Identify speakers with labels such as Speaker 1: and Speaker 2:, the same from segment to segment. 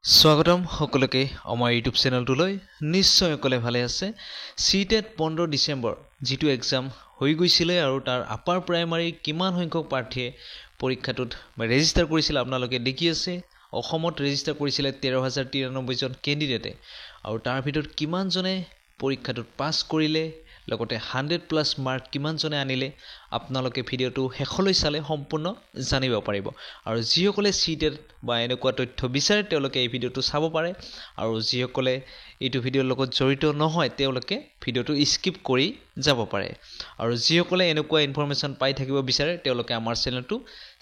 Speaker 1: স্বাগতম সকলোকে আমাৰ ইউটিউব চেনেলটোলৈ নিশ্চয় সকলে ভালে আছে সিটেট 15 ডিসেম্বৰ যেটো এক্সাম হৈ গৈছিলে আৰু তাৰ আপাৰ প্ৰাইমাৰী কিমান সংখ্যক প্ৰাৰ্থীয়ে পৰীক্ষাটোত ৰেজিষ্টাৰ কৰিছিল আপোনালোকে দেখি আছে অসমত ৰেজিষ্টাৰ কৰিছিলে 13093 জন কেণ্ডিডেটে আৰু তাৰ ভিতৰত কিমান জনে পৰীক্ষাটোত পাছ কৰিলে লগতে 100+ মাৰ্ক কিমান জনে আনিলে আপোনালোকে ভিডিওটো হেখলৈ চালে সম্পূৰ্ণ জানিব পাৰিব আৰু যিসকলে সিটেট বা এনেকুৱা তথ্য বিচাৰে তেওঁলোকে এই ভিডিওটো চাব পাৰে আৰু যিসকলে এইটো ভিডিওৰ লগত জড়িত নহয় তেওঁলোকে ভিডিওটো স্কিপ কৰি যাব পাৰে আৰু যিসকলে এনেকুৱা ইনফৰমেশন পাই থাকিব বিচাৰে তেওঁলোকে আমাৰ চেনেলটো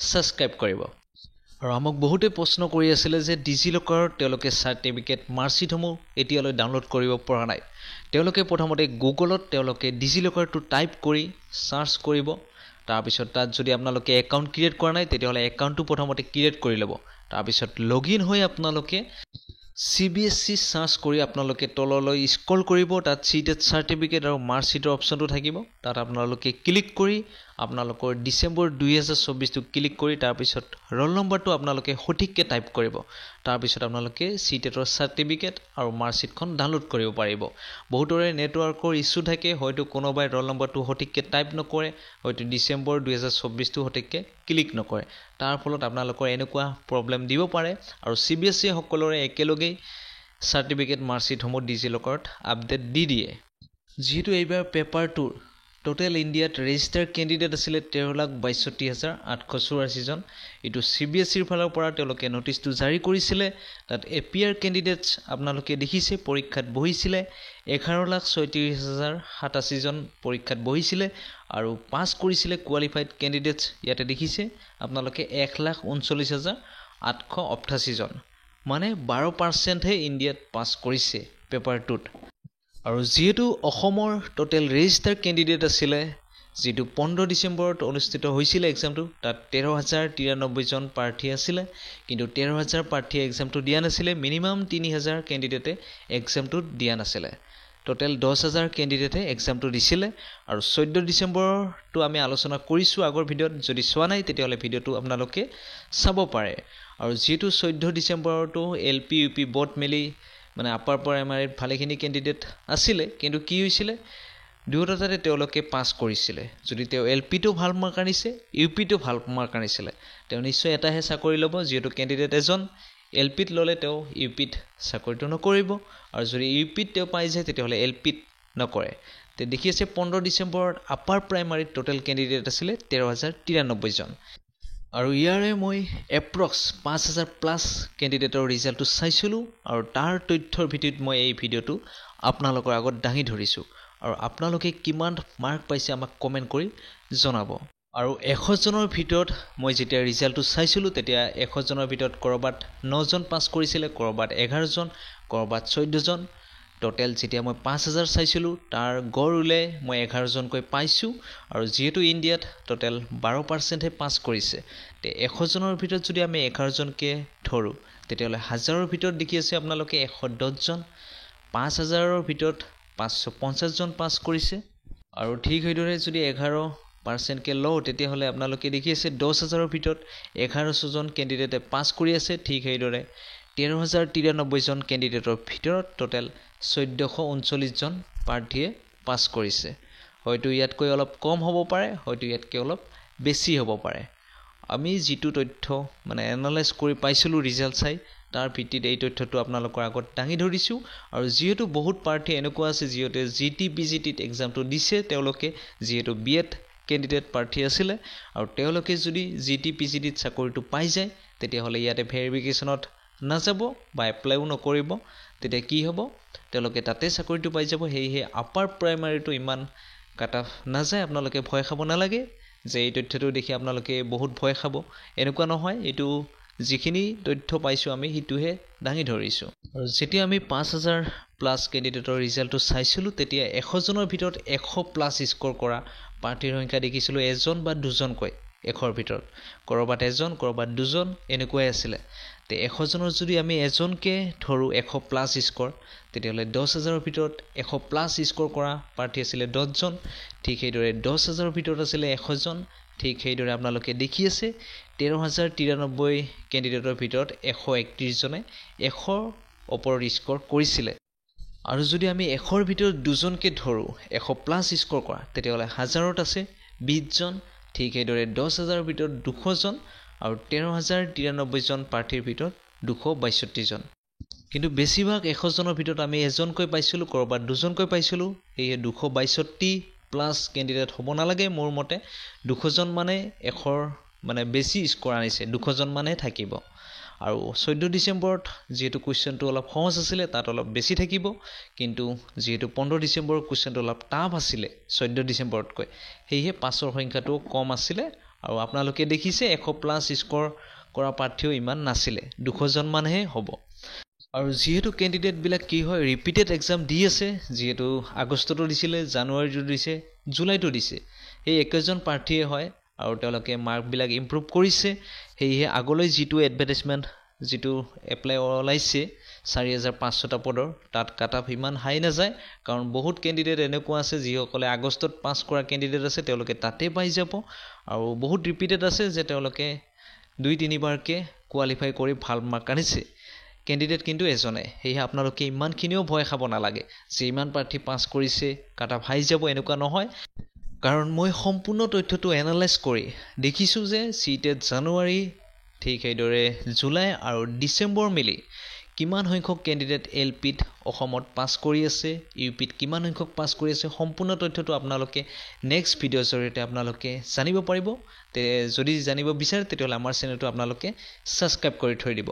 Speaker 1: সাবস্ক্ৰাইব কৰিব আৰু আমাক বহুতে প্ৰশ্ন কৰি আছিল যে ডিজিলকাৰ তেওঁলোকে সাৰ্টিফিকেট মাৰ্কশিটসমূহ এতিয়ালৈ ডাউনলোড কৰিব পৰা নাই তেওঁলোকে প্ৰথমতে গুগলত তেওঁলোকে ডিজিলকাৰটো টাইপ কৰি সাৰ্চ কৰিব তাৰ পিছত তাত যদি আপোনালোকে একাউন্ট ক্ৰিয়েট কৰা নাই তেতিয়াহলে একাউন্টটো প্ৰথমতে ক্ৰিয়েট কৰি ল'ব তাৰ পিছত লগইন হৈ আপোনালোকে CBSE সাৰ্চ কৰি আপোনালোকে তললৈ স্ক্ৰল কৰিব তাত সিটেট সাৰ্টিফিকেট আৰু মাৰ্কশিটৰ অপচনটো থাকিব তাত আপোনালোকে ক্লিক কৰি আপোনালোকৰ ডিসেম্বৰ 2024 টো ক্লিক কৰি তাৰ পিছত ৰোল নম্বৰটো আপোনালোকে সঠিককৈ টাইপ কৰিব তাৰ পিছত আপোনালোকে সিটেটৰ সাৰ্টিফিকেট আৰু মাৰ্কশিটখন ডাউনলোড কৰিব পাৰিব বহুতৰে নেটৱৰ্কৰ ইস্যু থাকে হয়তো কোনোবাই ৰোল নম্বৰটো সঠিককৈ টাইপ নকৰে হয়তো ডিসেম্বৰ 2024 টো সঠিককৈ ক্লিক নকৰে তাৰ ফলত আপোনালোকৰ এনেকুৱা প্ৰবলেম দিব পাৰে আৰু CBSE সকলৰে একেলগে সাৰ্টিফিকেট মাৰ্কশিটসমূহ ডিজিলকাৰত আপডেট দি দিয়ে যেহেতু এইবাৰ পেপাৰটোৰ টোটেল ইণ্ডিয়াত ৰেজিষ্টাৰ কেণ্ডিডেট আছিলে 13,62,884 জন এটো CBSEৰ ফালৰ পৰা তেওঁলোকে নোটিছটো জাৰি কৰিছিলে তাত এপিয়াৰ কেণ্ডিডেটছ আপোনালোকে দেখিছে পৰীক্ষাত বহিছিলে 11,36,087 জন পৰীক্ষাত বহিছিলে আৰু পাস কৰিছিলে কোৱালিফাইড কেণ্ডিডেটছ ইয়াতে দেখিছে আপোনালোকে 1,39,888 জন মানে 12% হে ইণ্ডিয়াত পাস কৰিছে পেপাৰটোত আৰু যেহেতু অসমৰ টোটেল ৰেজিষ্টাৰ কেণ্ডিডেট আছিলে যেটো 15 ডিসেম্বৰত অনুষ্ঠিত হৈছিল এক্সামটো তাত 13,093 জন প্ৰাৰ্থী আছিলে কিন্তু 13,000 প্ৰাৰ্থীয়ে এক্সামটো দিয়া নাছিলে মিনিমাম 3,000 কেণ্ডিডেটে এক্সামটো দিয়া নাছিলে টোটেল 10,000 কেণ্ডিডেটে এক্সামটো দিছিলে আৰু 14 ডিসেম্বৰটো আমি আলোচনা কৰিছো আগৰ ভিডিওত যদি চোৱা নাই তেতিয়াহলে ভিডিওটো আপোনালোকে চাব পাৰে আৰু যেটো 14 ডিসেম্বৰটো LP UP বোৰ্ড মেলি মানে আপাৰ প্ৰাইমাৰীত ভালেখিনি কেণ্ডিডেট আছিলে কিন্তু কি হৈছিলে দুয়োটাতে তেওঁলোকে পাস কৰিছিলে যদি তেওঁ LP টো ভাল মাৰ্ক আনিছে UP টো ভাল মাৰ্ক আনিছিলে তেওঁ নিশ্চয় এটাহে চাকৰি ল'ব যেটো কেণ্ডিডেট এজন LP ত ললে তেওঁ UP ত চাকৰিটো নকৰিব আৰু যদি UP ত তেওঁ পাই যায় তেতিয়াহলে LP ত নকৰে তে দেখি আছে 15 ডিসেম্বৰত আপাৰ প্ৰাইমাৰীত টোটেল কেণ্ডিডেট আছিলে 13,093 জন আৰু ইয়াৰে মই এপ্ৰক্স 5,000+ কেণ্ডিডেটৰ ৰিজাল্টটো চাইছিলো আৰু তাৰ তথ্যৰ ভিত্তিত মই এই ভিডিওটো আপোনালোকৰ আগত দাঙি ধৰিছো আৰু আপোনালোকে কিমান মাৰ্ক পাইছে আমাক কমেন্ট কৰি জনাব আৰু 100 জনৰ ভিতৰত মই যেতিয়া ৰিজাল্টটো চাইছিলো তেতিয়া 100 জনৰ ভিতৰত কৰবাত 9 জন পাস কৰিছিলে কৰবাত 11 জন কৰবাত 14 জন টোটেল যেতিয়া মই 5,000 চাইছিলো তাৰ গড় উলে মই 11 জনকৈ পাইছো আৰু যেহেতু ইণ্ডিয়াত টোটেল 12% হে পাস কৰিছে তে 100 জনৰ ভিতৰত যদি আমি 11 জনকে ধৰো তেতিয়াহলে হাজাৰৰ ভিতৰত দেখি আছে আপোনালোকে 110 জন 5,000ৰ ভিতৰত 550 জন পাস কৰিছে আৰু ঠিক হৈদৰে যদি 11% কে লও তেতিয়াহলে আপোনালোকে দেখি আছে 10,000ৰ ভিতৰত 1100 জন কেণ্ডিডেটে পাস কৰি আছে ঠিক হৈদৰে 13,093 জন কেণ্ডিডেটৰ ভিতৰত টোটেল 1,439 জন প্ৰাৰ্থীয়ে পাস কৰিছে হয়তো ইয়াতকৈ অলপ কম হ'ব পাৰে হয়তো ইয়াতকৈ অলপ বেছি হ'ব পাৰে আমি যেটো তথ্য মানে এনালাইজ কৰি পাইছিলো ৰিজাল্ট চাই তাৰ ভিত্তিত এই তথ্যটো আপোনালোকৰ আগত দাঙি ধৰিছো আৰু যেহেতু বহুত প্ৰাৰ্থী এনেকুৱা আছে যিহতে GT PGT ত এক্সামটো দিছে তেওঁলোকে যেহেতু বিএড কেণ্ডিডেট প্ৰাৰ্থী আছিলে আৰু তেওঁলোকে যদি GT PGT ত চাকৰিটো পাই যায় তেতিয়াহলে ইয়াতে ভেৰিফিকেশনত নাযাব বা এপ্লাইও নকৰিব তেতিয়া কি হ'ব তেওঁলোকে তাতে চাকৰিটো পাই যাব হেইহে আপাৰ প্ৰাইমাৰীটো ইমান কাটা নাযায় আপোনালোকে ভয় খাব নালাগে যে এই তথ্যটো দেখি আপোনালোকে বহুত ভয় খাব এনেকুৱা নহয় এটো যিখিনি তথ্য পাইছো আমি হিতুহে দাঙি ধৰিছো আৰু যেতিয়া আমি 5,000+ কেণ্ডিডেটৰ ৰিজাল্টটো চাইছিলো তেতিয়া 100 জনৰ ভিতৰত 100+ স্কোৰ কৰা প্ৰাৰ্থীৰ সংখ্যা দেখিছিলো এজন বা দুজনকৈ 100ৰ ভিতৰত কৰবাত এজন কৰবাত দুজন এনেকুৱাই আছিল তে 100 জনৰ যদি আমি এজনকে ধৰো 100+ স্কোৰ তেতিয়াহলে 10,000ৰ ভিতৰত 100+ স্কোৰ কৰা প্ৰাৰ্থী আছিল 10 জন ঠিক সেইদৰে 10,000ৰ ভিতৰত আছিল 100 জন ঠিক সেইদৰে আপোনালোকে দেখি আছে 13,093 কেণ্ডিডেটৰ ভিতৰত 131 জনে 100ৰ ওপৰত স্ক'ৰ কৰিছিলে আৰু যদি আমি 100ৰ ভিতৰত দুজনকে ধৰোঁ 100+ স্ক'ৰ কৰা তেতিয়াহ'লে 1000ত আছে 20 জন ঠিক সেইদৰে 10,000ৰ ভিতৰত 200 জন আৰু 13,093 জন প্ৰাৰ্থীৰ ভিতৰত 262 জন কিন্তু বেছিভাগ 100 জনৰ ভিতৰত আমি এজনকৈ পাইছিলোঁ ক'ৰবাত দুজনকৈ পাইছিলোঁ সেয়ে 262+ কেণ্ডিডেট হ'ব নালাগে মোৰ মতে 200 জন মানে 100ৰ মানে বেছি স্ক'ৰ আনিছে 200 জন মানে থাকিব আৰু 14 ডিচেম্বৰত যেহেতু কুৱেশ্যনটো অলপ সহজ আছিলে তাত অলপ বেছি থাকিব কিন্তু যেহেতু 15 ডিচেম্বৰৰ কুৱেশ্যনটো অলপ টাফ আছিলে 14 ডিচেম্বৰতকৈ সেয়ে পাছৰ সংখ্যাটো কম আছিলে আৰু আপোনালোকে দেখিছে 100+ স্ক'ৰ কৰা প্ৰাৰ্থীও ইমান নাছিলে 200 জন মানহে হ'ব আৰু যেহেতু কেণ্ডিডেটবিলাক কি হয় ৰিপিটেড এক্সাম দি আছে যেহেতু আগষ্টতো দিছিলে জানুৱাৰীতো দিছে জুলাইতো দিছে সেই একেজন প্ৰাৰ্থীয়ে হয় আৰু তেওঁলোকে মাৰ্কবিলাক ইম্প্ৰুভ কৰিছে সেয়েহে আগলৈ যিটো এডভাৰটাইজমেণ্ট যিটো এপ্লাই ওলাইছে 4,500টা পদৰ তাত কাট অফ ইমান হাই নাযায় কাৰণ বহুত কেণ্ডিডেট এনেকুৱা আছে যিসকলে আগষ্টত পাছ কৰা কেণ্ডিডেট আছে তেওঁলোকে তাতে পাই যাব আৰু বহুত ৰিপিটেড আছে যে তেওঁলোকে 2-3 বাৰকৈ কোৱালিফাই কৰি ভাল মাৰ্ক আনিছে কেণ্ডিডেট কিন্তু এজনে সেয়ে আপোনালোকে ইমানখিনিও ভয় খাব নালাগে যে ইমান প্ৰাৰ্থী পাছ কৰিছে কাট অফ হাই যাব এনেকুৱা নহয় কাৰণ মই সম্পূৰ্ণ তথ্যটো এনালাইজ কৰি দেখিছোঁ যে চিটেট জানুৱাৰী ঠিক সেইদৰে জুলাই আৰু ডিচেম্বৰ মিলি কিমান সংখ্যক কেণ্ডিডেট LPত অসমত পাছ কৰি আছে UPত কিমান সংখ্যক পাছ কৰি আছে সম্পূৰ্ণ তথ্যটো আপোনালোকে নেক্সট ভিডিঅ'ৰ জৰিয়তে আপোনালোকে জানিব পাৰিব যদি জানিব বিচাৰে তেতিয়াহ'লে আমাৰ চেনেলটো আপোনালোকে ছাবস্ক্ৰাইব কৰি থৈ দিব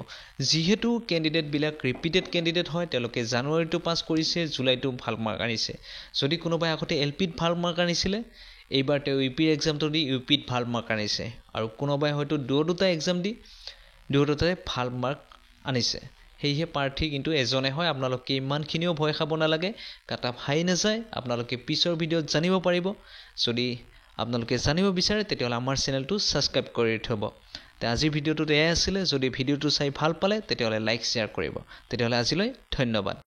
Speaker 1: যিহেতু কেণ্ডিডেটবিলাক ৰিপিটেড কেণ্ডিডেট হয় তেওঁলোকে জানুৱাৰীটো পাছ কৰিছে জুলাইটো ভাল মাৰ্ক আনিছে যদি কোনোবাই আগতে LPত ভাল মাৰ্ক আনিছিলে এইবাৰ তেওঁ UPৰ এক্সামটো দি UPত ভাল মাৰ্ক আনিছে আৰু কোনোবাই হয়তো দুটা এক্সাম দি দুটাতে ভাল মাৰ্ক আনিছে সেয়েহে প্ৰাৰ্থী কিন্তু এজনে হয় আপোনালোকে ইমানখিনিও ভয় খাব নালাগে কাট অফ হাই নাযায় আপোনালোকে পিছৰ ভিডিঅ'ত জানিব পাৰিব যদি আপোনালোকে জানিব বিচাৰে তেতিয়াহ'লে আমাৰ চেনেলটো ছাবস্ক্ৰাইব কৰি থ'ব আজিৰ ভিডিঅ'টোত এয়াই আছিলে যদি ভিডিঅ'টো চাই ভাল পালে তেতিয়াহ'লে লাইক শ্বেয়াৰ কৰিব তেতিয়াহ'লে আজিলৈ ধন্যবাদ